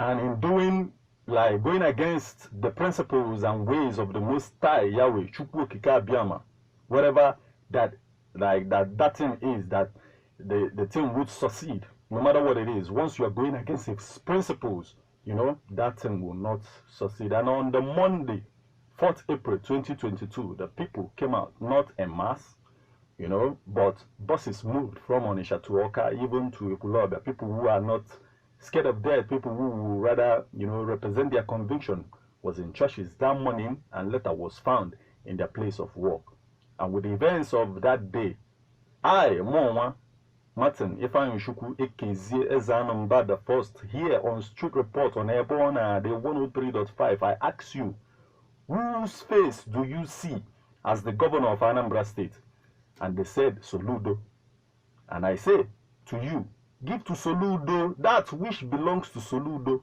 And in doing, like going against the principles and ways of the Most High Yahweh, Chukwu Okike Abiyama, whatever that that thing is, that the thing would succeed, no matter what it is. Once you are going against its principles, you know, that thing will not succeed. And on the Monday, 4th April 2022, the people came out, not en masse, you know, but buses moved from Onitsha to Oka, even to Ekulobia. People who are not scared of death, people who would rather, you know, represent their conviction, was in churches that morning, and later was found in their place of work. And with the events of that day, I, Monwa Martin Ifeanyi Chukwu Ekezie Ezeanumba the first, here on Street Report on Airborne, the 103.5, I ask you, whose face do you see as the governor of Anambra State? And they said, Soludo. And I say to you, give to Soludo that which belongs to Soludo,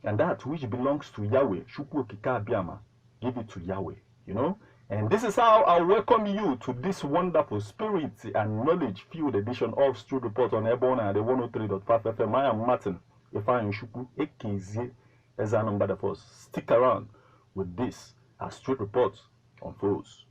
and that which belongs to Yahweh, Chukwu Okike Abiyama, give it to Yahweh, you know. And this is how I welcome you to this wonderful spirit and knowledge filled edition of Street Report on Airborne and the 103.5 FM. I am Martin Ifeanyi Chukwu Ekezie Ezeanumba the first. Stick around with this as Street Report unfolds.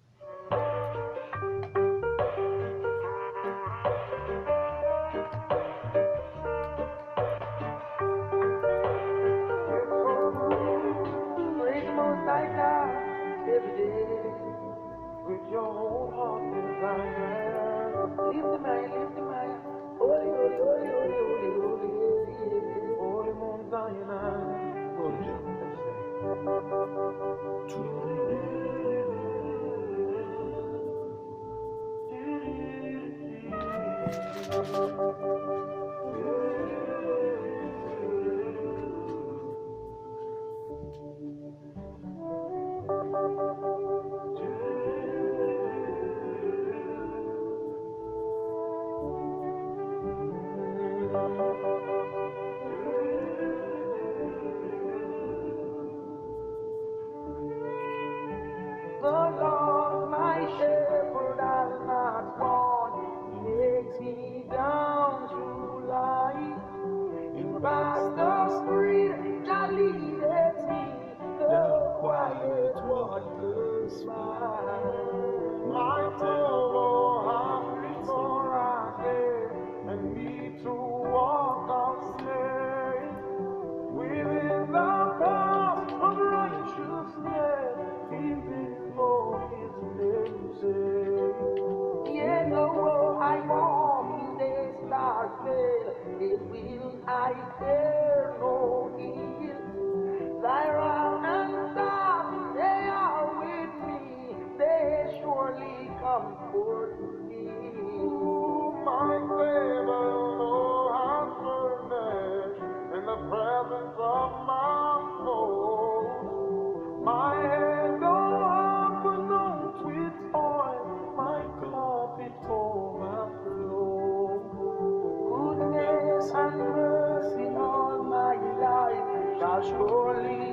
Surely